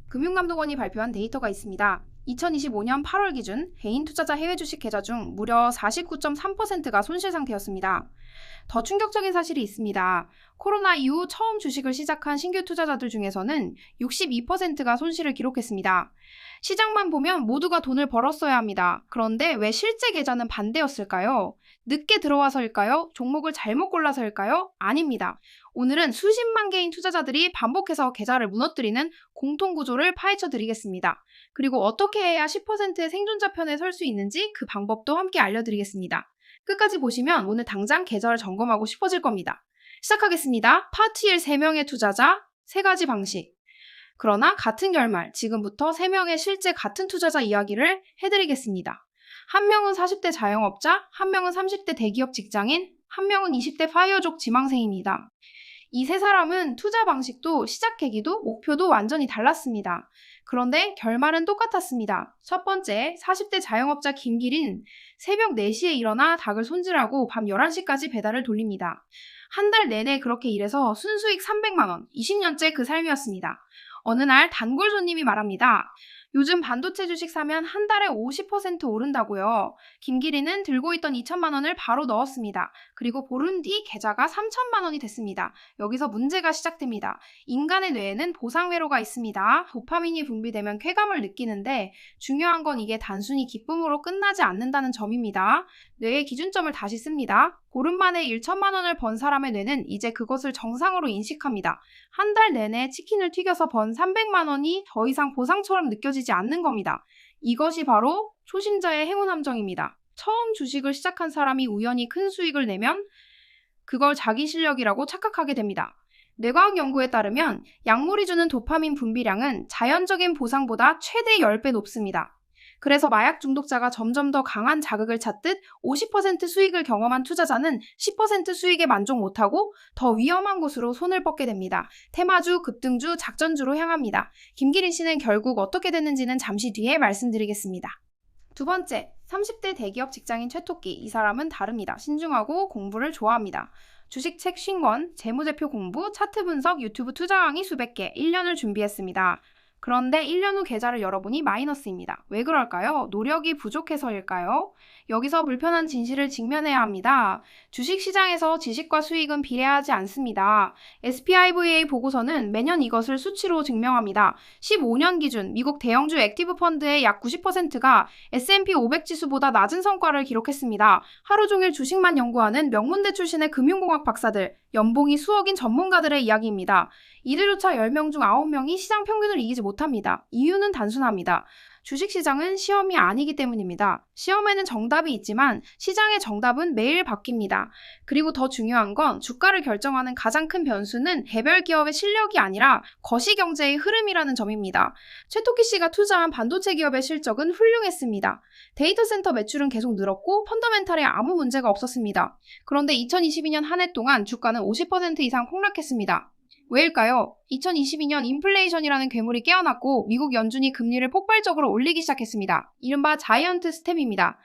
금융감독원이 발표한 데이터가 있습니다. 2025년 8월 기준 개인 투자자 해외 주식 계좌 중 무려 49.3%가 손실 상태였습니다. 더 충격적인 사실이 있습니다. 코로나 이후 처음 주식을 시작한 신규 투자자들 중에서는 62%가 손실을 기록했습니다. 시장만 보면 모두가 돈을 벌었어야 합니다. 그런데 왜 실제 계좌는 반대였을까요? 늦게 들어와서일까요? 종목을 잘못 골라서일까요? 아닙니다. 오늘은 수십만 개인 투자자들이 반복해서 계좌를 무너뜨리는 공통구조를 파헤쳐 드리겠습니다. 그리고 어떻게 해야 10%의 생존자편에 설 수 있는지 그 방법도 함께 알려드리겠습니다. 끝까지 보시면 오늘 당장 계좌를 점검하고 싶어질 겁니다. 시작하겠습니다. 파트 1 3명의 투자자, 3가지 방식. 그러나 같은 결말, 지금부터 3명의 실제 같은 투자자 이야기를 해드리겠습니다. 한 명은 40대 자영업자, 한 명은 30대 대기업 직장인, 한 명은 20대 파이어족 지망생입니다. 이 세 사람은 투자 방식도 시작 계기도 목표도 완전히 달랐습니다. 그런데 결말은 똑같았습니다. 첫 번째, 40대 자영업자 김기린, 새벽 4시에 일어나 닭을 손질하고 밤 11시까지 배달을 돌립니다. 한 달 내내 그렇게 일해서 순수익 300만 원, 20년째 그 삶이었습니다. 어느 날 단골 손님이 말합니다. 요즘 반도체 주식 사면 한 달에 50% 오른다고요. 김기린은 들고 있던 2천만 원을 바로 넣었습니다. 그리고 보름 뒤 계좌가 3천만 원이 됐습니다. 여기서 문제가 시작됩니다. 인간의 뇌에는 보상회로가 있습니다. 도파민이 분비되면 쾌감을 느끼는데 중요한 건 이게 단순히 기쁨으로 끝나지 않는다는 점입니다. 뇌의 기준점을 다시 씁니다. 보름 만에 1천만 원을 번 사람의 뇌는 이제 그것을 정상으로 인식합니다. 한 달 내내 치킨을 튀겨서 번 300만 원이 더 이상 보상처럼 느껴지지 않는 겁니다. 이것이 바로 초심자의 행운 함정입니다. 처음 주식을 시작한 사람이 우연히 큰 수익을 내면 그걸 자기 실력이라고 착각하게 됩니다. 뇌과학 연구에 따르면 약물이 주는 도파민 분비량은 자연적인 보상보다 최대 10배 높습니다. 그래서 마약 중독자가 점점 더 강한 자극을 찾듯 50% 수익을 경험한 투자자는 10% 수익에 만족 못하고 더 위험한 곳으로 손을 뻗게 됩니다. 테마주, 급등주, 작전주로 향합니다. 김기린 씨는 결국 어떻게 됐는지는 잠시 뒤에 말씀드리겠습니다. 두 번째, 30대 대기업 직장인 최토끼. 이 사람은 다릅니다. 신중하고 공부를 좋아합니다. 주식책 50권, 재무제표 공부, 차트 분석, 유튜브 투자 강의 수백 개, 1년을 준비했습니다. 그런데 1년 후 계좌를 열어보니 마이너스입니다. 왜 그럴까요? 노력이 부족해서일까요? 여기서 불편한 진실을 직면해야 합니다. 주식시장에서 지식과 수익은 비례하지 않습니다. SPIVA 보고서는 매년 이것을 수치로 증명합니다. 15년 기준 미국 대형주 액티브 펀드의 약 90%가 S&P 500 지수보다 낮은 성과를 기록했습니다. 하루 종일 주식만 연구하는 명문대 출신의 금융공학 박사들, 연봉이 수억인 전문가들의 이야기입니다. 이들조차 10명 중 9명이 시장 평균을 이기지 못합니다. 이유는 단순합니다. 주식시장은 시험이 아니기 때문입니다. 시험에는 정답이 있지만 시장의 정답은 매일 바뀝니다. 그리고 더 중요한 건 주가를 결정하는 가장 큰 변수는 개별 기업의 실력이 아니라 거시경제의 흐름이라는 점입니다. 최토끼 씨가 투자한 반도체 기업의 실적은 훌륭했습니다. 데이터 센터 매출은 계속 늘었고 펀더멘탈에 아무 문제가 없었습니다. 그런데 2022년 한 해 동안 주가는 50% 이상 폭락했습니다. 왜일까요? 2022년 인플레이션이라는 괴물이 깨어났고 미국 연준이 금리를 폭발적으로 올리기 시작했습니다. 이른바 자이언트 스텝입니다.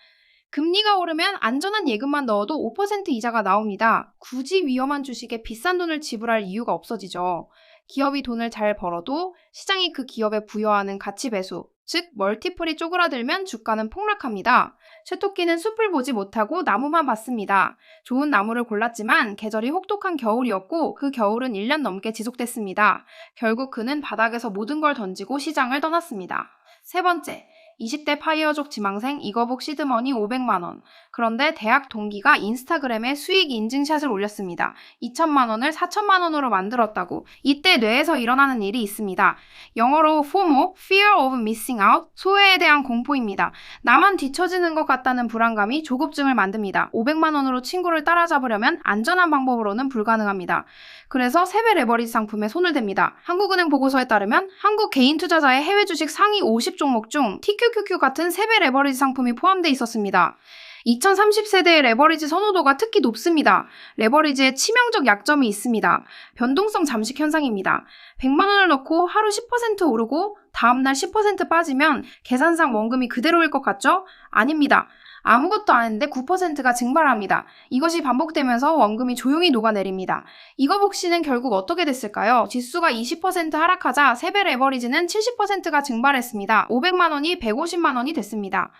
금리가 오르면 안전한 예금만 넣어도 5% 이자가 나옵니다. 굳이 위험한 주식에 비싼 돈을 지불할 이유가 없어지죠. 기업이 돈을 잘 벌어도 시장이 그 기업에 부여하는 가치 배수, 즉 멀티플이 쪼그라들면 주가는 폭락합니다. 최토끼는 숲을 보지 못하고 나무만 봤습니다. 좋은 나무를 골랐지만 계절이 혹독한 겨울이었고 그 겨울은 1년 넘게 지속됐습니다. 결국 그는 바닥에서 모든 걸 던지고 시장을 떠났습니다. 세 번째, 20대 파이어족 지망생 이거북 시드머니 500만 원. 그런데 대학 동기가 인스타그램에 수익 인증샷을 올렸습니다. 2천만 원을 4천만 원으로 만들었다고. 이때 뇌에서 일어나는 일이 있습니다. 영어로 FOMO, Fear of Missing Out, 소외에 대한 공포입니다. 나만 뒤처지는 것 같다는 불안감이 조급증을 만듭니다. 500만 원으로 친구를 따라잡으려면 안전한 방법으로는 불가능합니다. 그래서 세배 레버리지 상품에 손을 댑니다. 한국은행 보고서에 따르면 한국 개인 투자자의 해외 주식 상위 50종목 중 TQQQ 같은 세배 레버리지 상품이 포함되어 있었습니다. 2030세대의 레버리지 선호도가 특히 높습니다. 레버리지에 치명적 약점이 있습니다. 변동성 잠식 현상입니다. 100만 원을 넣고 하루 10% 오르고 다음날 10% 빠지면 계산상 원금이 그대로일 것 같죠? 아닙니다. 아무것도 안 했는데 9%가 증발합니다. 이것이 반복되면서 원금이 조용히 녹아내립니다. 이거 복시는 결국 어떻게 됐을까요? 지수가 20% 하락하자 세배 레버리지는 70%가 증발했습니다. 500만 원이 150만 원이 됐습니다.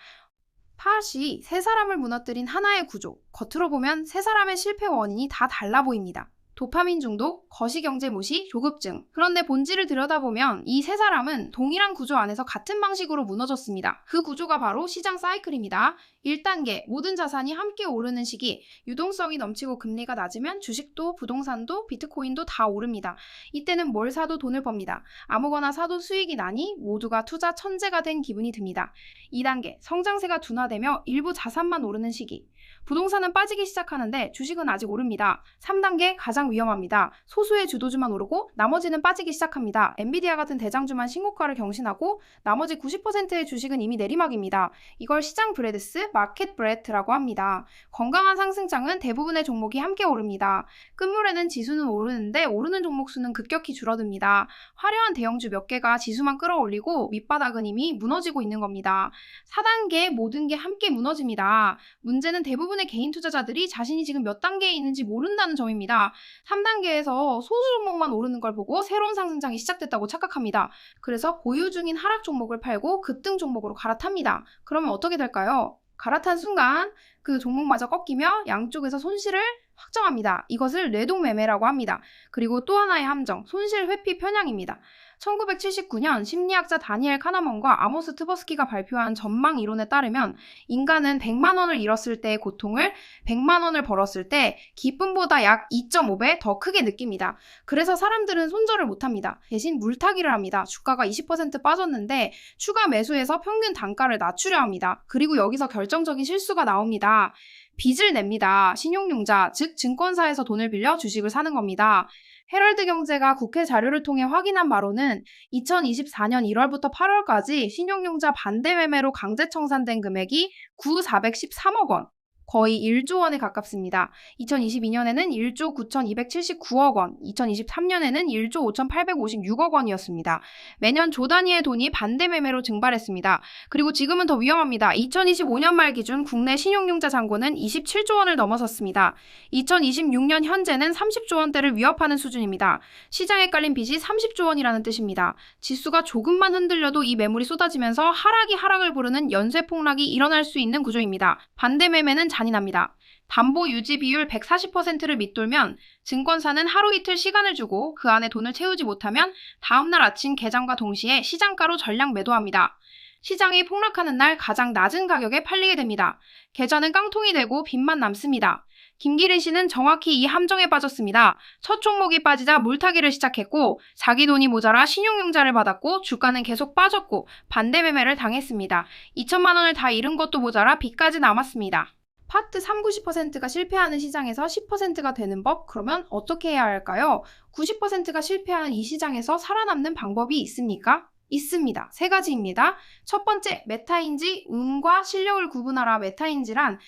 팟이 세 사람을 무너뜨린 하나의 구조. 겉으로 보면 세 사람의 실패 원인이 다 달라 보입니다. 도파민 중독, 거시경제 무시, 조급증. 그런데 본질을 들여다보면 이 세 사람은 동일한 구조 안에서 같은 방식으로 무너졌습니다. 그 구조가 바로 시장 사이클입니다. 1단계, 모든 자산이 함께 오르는 시기. 유동성이 넘치고 금리가 낮으면 주식도, 부동산도, 비트코인도 다 오릅니다. 이때는 뭘 사도 돈을 법니다. 아무거나 사도 수익이 나니 모두가 투자 천재가 된 기분이 듭니다. 2단계, 성장세가 둔화되며 일부 자산만 오르는 시기. 부동산은 빠지기 시작하는데 주식은 아직 오릅니다. 3단계 가장 위험합니다. 소수의 주도주만 오르고 나머지는 빠지기 시작합니다. 엔비디아 같은 대장주만 신고가를 경신하고 나머지 90%의 주식은 이미 내리막입니다. 이걸 시장 브레드스, 마켓 브레드라고 합니다. 건강한 상승장은 대부분의 종목이 함께 오릅니다. 끝물에는 지수는 오르는데 오르는 종목 수는 급격히 줄어듭니다. 화려한 대형주 몇 개가 지수만 끌어올리고 밑바닥은 이미 무너지고 있는 겁니다. 4단계 모든 게 함께 무너집니다. 문제는 대부분의 개인 투자자들이 자신이 지금 몇 단계에 있는지 모른다는 점입니다. 3단계에서 소수 종목만 오르는 걸 보고 새로운 상승장이 시작됐다고 착각합니다. 그래서 보유 중인 하락 종목을 팔고 급등 종목으로 갈아탑니다. 그러면 어떻게 될까요? 갈아탄 순간 그 종목마저 꺾이며 양쪽에서 손실을 확정합니다. 이것을 뇌동매매라고 합니다. 그리고 또 하나의 함정, 손실 회피 편향입니다. 1979년 심리학자 다니엘 카나먼과 아모스 트버스키가 발표한 전망 이론에 따르면 인간은 100만 원을 잃었을 때의 고통을 100만 원을 벌었을 때 기쁨보다 약 2.5배 더 크게 느낍니다. 그래서 사람들은 손절을 못합니다. 대신 물타기를 합니다. 주가가 20% 빠졌는데 추가 매수해서 평균 단가를 낮추려 합니다. 그리고 여기서 결정적인 실수가 나옵니다. 빚을 냅니다. 신용융자, 즉 증권사에서 돈을 빌려 주식을 사는 겁니다. 헤럴드 경제가 국회 자료를 통해 확인한 바로는 2024년 1월부터 8월까지 신용융자 반대 매매로 강제 청산된 금액이 9,413억 원. 거의 1조 원에 가깝습니다. 2022년에는 1조 9,279억 원, 2023년에는 1조 5,856억 원이었습니다. 매년 조 단위의 돈이 반대 매매로 증발했습니다. 그리고 지금은 더 위험합니다. 2025년 말 기준 국내 신용융자 잔고는 27조 원을 넘어섰습니다. 2026년 현재는 30조 원대를 위협하는 수준입니다. 시장에 깔린 빚이 30조 원이라는 뜻입니다. 지수가 조금만 흔들려도 이 매물이 쏟아지면서 하락이 하락을 부르는 연쇄 폭락이 일어날 수 있는 구조입니다. 반대 매매는 잔인합니다. 담보 유지 비율 140%를 밑돌면 증권사는 하루 이틀 시간을 주고 그 안에 돈을 채우지 못하면 다음날 아침 개장과 동시에 시장가로 전량 매도합니다. 시장이 폭락하는 날 가장 낮은 가격에 팔리게 됩니다. 계좌는 깡통이 되고 빚만 남습니다. 김기린 씨는 정확히 이 함정에 빠졌습니다. 첫 종목이 빠지자 물타기를 시작했고 자기 돈이 모자라 신용융자를 받았고 주가는 계속 빠졌고 반대 매매를 당했습니다. 2천만 원을 다 잃은 것도 모자라 빚까지 남았습니다. 파트 3, 90%가 실패하는 시장에서 10%가 되는 법? 그러면 어떻게 해야 할까요? 90%가 실패하는 이 시장에서 살아남는 방법이 있습니까? 있습니다. 세 가지입니다. 첫 번째, 메타인지, 운과 실력을 구분하라. 메타인지란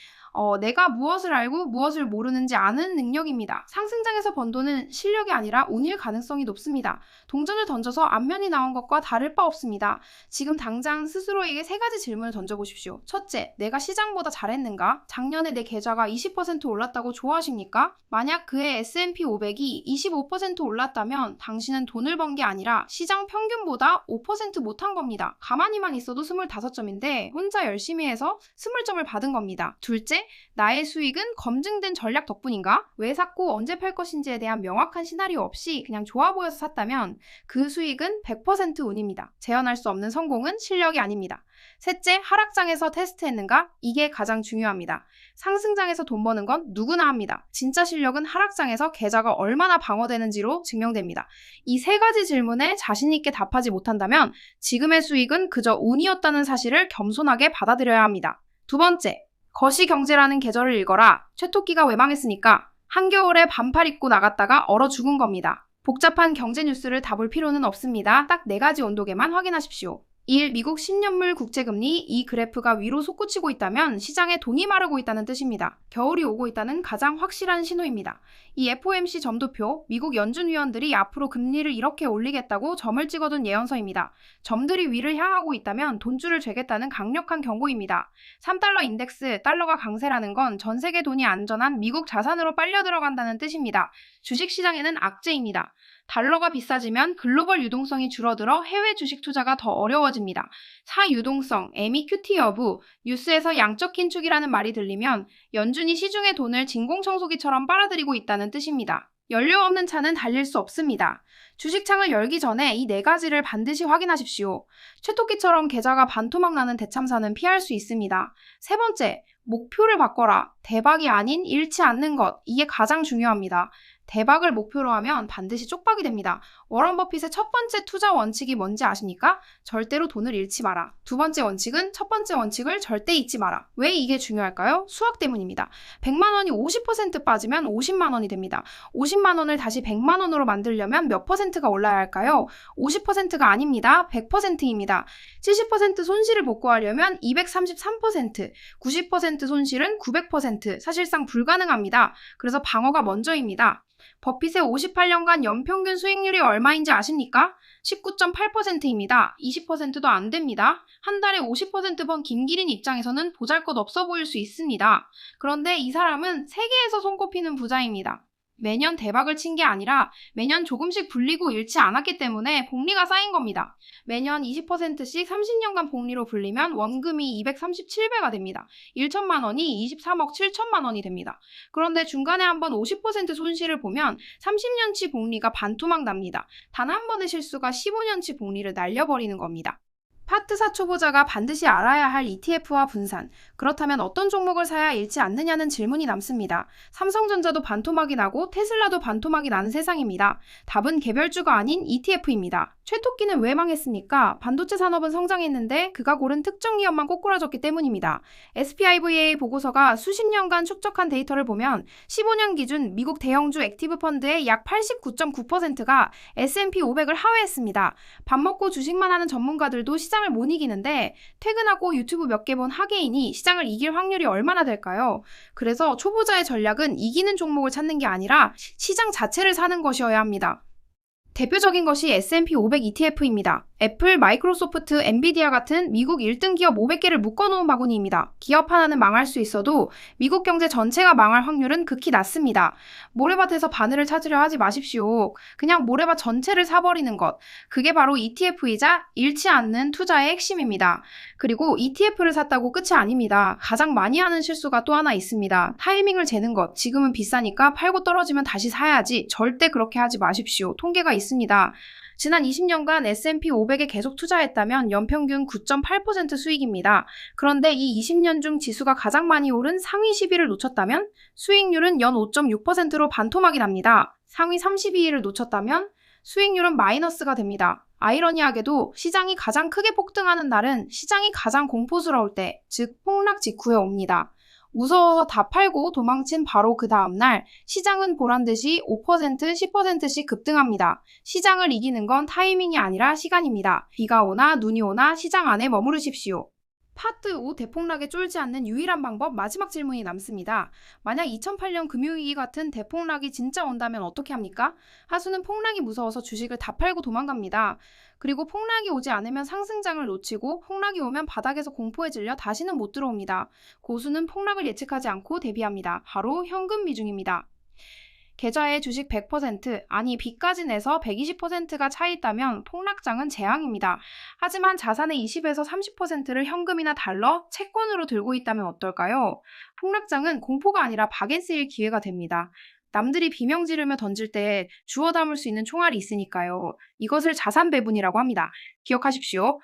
내가 무엇을 알고 무엇을 모르는지 아는 능력입니다. 상승장에서 번 돈은 실력이 아니라 운일 가능성이 높습니다. 동전을 던져서 앞면이 나온 것과 다를 바 없습니다. 지금 당장 스스로에게 세 가지 질문을 던져보십시오. 첫째, 내가 시장보다 잘했는가? 작년에 내 계좌가 20% 올랐다고 좋아하십니까? 만약 그의 S&P 500이 25% 올랐다면 당신은 돈을 번 게 아니라 시장 평균보다 5% 못한 겁니다. 가만히만 있어도 25점인데 혼자 열심히 해서 20점을 받은 겁니다. 둘째, 나의 수익은 검증된 전략 덕분인가? 왜 샀고 언제 팔 것인지에 대한 명확한 시나리오 없이 그냥 좋아 보여서 샀다면 그 수익은 100% 운입니다. 재현할 수 없는 성공은 실력이 아닙니다. 셋째, 하락장에서 테스트했는가? 이게 가장 중요합니다. 상승장에서 돈 버는 건 누구나 합니다. 진짜 실력은 하락장에서 계좌가 얼마나 방어되는지로 증명됩니다. 이 세 가지 질문에 자신 있게 답하지 못한다면 지금의 수익은 그저 운이었다는 사실을 겸손하게 받아들여야 합니다. 두 번째, 거시경제라는 계절을 읽어라. 최토끼가 왜 망했습니까? 한겨울에 반팔 입고 나갔다가 얼어 죽은 겁니다. 복잡한 경제 뉴스를 다 볼 필요는 없습니다. 딱 4가지 온도계만 확인하십시오. 1. 미국 10년물 국채금리. 이 그래프가 위로 솟구치고 있다면 시장에 돈이 마르고 있다는 뜻입니다. 겨울이 오고 있다는 가장 확실한 신호입니다. 이 FOMC 점도표, 미국 연준 위원들이 앞으로 금리를 이렇게 올리겠다고 점을 찍어둔 예언서입니다. 점들이 위를 향하고 있다면 돈줄을 죄겠다는 강력한 경고입니다. 3달러 인덱스, 달러가 강세라는 건 전 세계 돈이 안전한 미국 자산으로 빨려 들어간다는 뜻입니다. 주식시장에는 악재입니다. 달러가 비싸지면 글로벌 유동성이 줄어들어 해외 주식 투자가 더 어려워집니다. 사유동성, MEQT 여부, 뉴스에서 양적 긴축이라는 말이 들리면 연준이 시중의 돈을 진공청소기처럼 빨아들이고 있다는 뜻입니다. 연료 없는 차는 달릴 수 없습니다. 주식창을 열기 전에 이 4가지를 반드시 확인하십시오. 쇠토끼처럼 계좌가 반토막 나는 대참사는 피할 수 있습니다. 세 번째, 목표를 바꿔라. 대박이 아닌 잃지 않는 것. 이게 가장 중요합니다. 대박을 목표로 하면 반드시 쪽박이 됩니다. 워런 버핏의 첫 번째 투자 원칙이 뭔지 아십니까? 절대로 돈을 잃지 마라. 두 번째 원칙은 첫 번째 원칙을 절대 잊지 마라. 왜 이게 중요할까요? 수학 때문입니다. 100만 원이 50% 빠지면 50만 원이 됩니다. 50만 원을 다시 100만 원으로 만들려면 몇 퍼센트가 올라야 할까요? 50%가 아닙니다. 100%입니다. 70% 손실을 복구하려면 233%, 90% 손실은 900%, 사실상 불가능합니다. 그래서 방어가 먼저입니다. 버핏의 58년간 연평균 수익률이 얼마인지 아십니까? 19.8%입니다. 20%도 안 됩니다. 한 달에 50% 번 김기린 입장에서는 보잘것없어 보일 수 있습니다. 그런데 이 사람은 세계에서 손꼽히는 부자입니다. 매년 대박을 친 게 아니라 매년 조금씩 불리고 잃지 않았기 때문에 복리가 쌓인 겁니다. 매년 20%씩 30년간 복리로 불리면 원금이 237배가 됩니다. 1천만 원이 23억 7천만 원이 됩니다. 그런데 중간에 한번 50% 손실을 보면 30년치 복리가 반토막 납니다. 단 한 번의 실수가 15년치 복리를 날려버리는 겁니다. 파트 4 초보자가 반드시 알아야 할 ETF와 분산. 그렇다면 어떤 종목을 사야 잃지 않느냐는 질문이 남습니다. 삼성전자도 반토막이 나고 테슬라도 반토막이 나는 세상입니다. 답은 개별주가 아닌 ETF입니다. 쇠토끼는 왜 망했습니까? 반도체 산업은 성장했는데 그가 고른 특정 기업만 꼬꾸라졌기 때문입니다. SPIVA 보고서가 수십 년간 축적한 데이터를 보면 15년 기준 미국 대형주 액티브 펀드의 약 89.9%가 S&P 500을 하회했습니다. 밥 먹고 주식만 하는 전문가들도 시장을 못 이기는데 퇴근하고 유튜브 몇 개 본 하계인이 시장을 이길 확률이 얼마나 될까요? 그래서 초보자의 전략은 이기는 종목을 찾는 게 아니라 시장 자체를 사는 것이어야 합니다. 대표적인 것이 S&P 500 ETF입니다. 애플, 마이크로소프트, 엔비디아 같은 미국 1등 기업 500개를 묶어놓은 바구니입니다. 기업 하나는 망할 수 있어도 미국 경제 전체가 망할 확률은 극히 낮습니다. 모래밭에서 바늘을 찾으려 하지 마십시오. 그냥 모래밭 전체를 사버리는 것. 그게 바로 ETF이자 잃지 않는 투자의 핵심입니다. 그리고 ETF를 샀다고 끝이 아닙니다. 가장 많이 하는 실수가 또 하나 있습니다. 타이밍을 재는 것. 지금은 비싸니까 팔고 떨어지면 다시 사야지. 절대 그렇게 하지 마십시오. 통계가 있습니다. 지난 20년간 S&P 500에 계속 투자했다면 연평균 9.8% 수익입니다. 그런데 이 20년 중 지수가 가장 많이 오른 상위 10위를 놓쳤다면 수익률은 연 5.6%로 반토막이 납니다. 상위 32위를 놓쳤다면 수익률은 마이너스가 됩니다. 아이러니하게도 시장이 가장 크게 폭등하는 날은 시장이 가장 공포스러울 때, 즉 폭락 직후에 옵니다. 무서워서 다 팔고 도망친 바로 그 다음날 시장은 보란듯이 5%, 10%씩 급등합니다. 시장을 이기는 건 타이밍이 아니라 시간입니다. 비가 오나 눈이 오나 시장 안에 머무르십시오. 파트 5 대폭락에 쫄지 않는 유일한 방법 마지막 질문이 남습니다. 만약 2008년 금융위기 같은 대폭락이 진짜 온다면 어떻게 합니까? 하수는 폭락이 무서워서 주식을 다 팔고 도망갑니다. 그리고 폭락이 오지 않으면 상승장을 놓치고 폭락이 오면 바닥에서 공포에 질려 다시는 못 들어옵니다. 고수는 폭락을 예측하지 않고 대비합니다. 바로 현금 비중입니다. 계좌에 주식 100%, 아니 빚까지 내서 120%가 차 있다면 폭락장은 재앙입니다. 하지만 자산의 20에서 30%를 현금이나 달러, 채권으로 들고 있다면 어떨까요? 폭락장은 공포가 아니라 박에 쓰일 기회가 됩니다. 남들이 비명 지르며 던질 때 주워 담을 수 있는 총알이 있으니까요. 이것을 자산 배분이라고 합니다. 기억하십시오.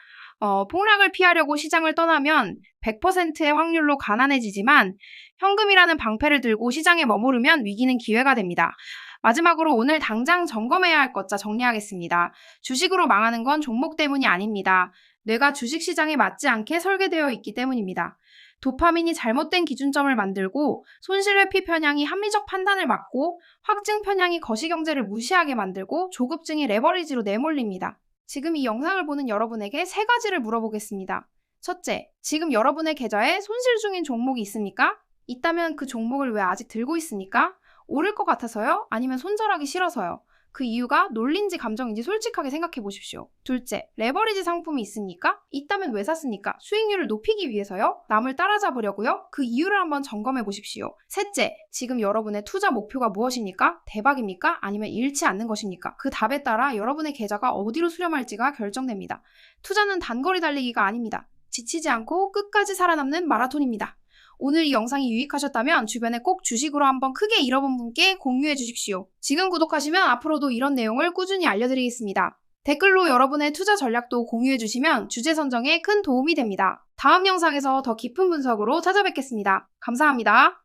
폭락을 피하려고 시장을 떠나면 100%의 확률로 가난해지지만 현금이라는 방패를 들고 시장에 머무르면 위기는 기회가 됩니다. 마지막으로 오늘 당장 점검해야 할 것자 정리하겠습니다. 주식으로 망하는 건 종목 때문이 아닙니다. 뇌가 주식시장에 맞지 않게 설계되어 있기 때문입니다. 도파민이 잘못된 기준점을 만들고 손실회피 편향이 합리적 판단을 막고 확증 편향이 거시경제를 무시하게 만들고 조급증이 레버리지로 내몰립니다. 지금 이 영상을 보는 여러분에게 3가지를 물어보겠습니다. 첫째, 지금 여러분의 계좌에 손실 중인 종목이 있습니까? 있다면 그 종목을 왜 아직 들고 있습니까? 오를 것 같아서요? 아니면 손절하기 싫어서요? 그 이유가 논리인지 감정인지 솔직하게 생각해 보십시오. 둘째, 레버리지 상품이 있습니까? 있다면 왜 샀습니까? 수익률을 높이기 위해서요? 남을 따라잡으려고요? 그 이유를 한번 점검해 보십시오. 셋째, 지금 여러분의 투자 목표가 무엇입니까? 대박입니까? 아니면 잃지 않는 것입니까? 그 답에 따라 여러분의 계좌가 어디로 수렴할지가 결정됩니다. 투자는 단거리 달리기가 아닙니다. 지치지 않고 끝까지 살아남는 마라톤입니다. 오늘 이 영상이 유익하셨다면 주변에 꼭 주식으로 한번 크게 잃어본 분께 공유해 주십시오. 지금 구독하시면 앞으로도 이런 내용을 꾸준히 알려드리겠습니다. 댓글로 여러분의 투자 전략도 공유해 주시면 주제 선정에 큰 도움이 됩니다. 다음 영상에서 더 깊은 분석으로 찾아뵙겠습니다. 감사합니다.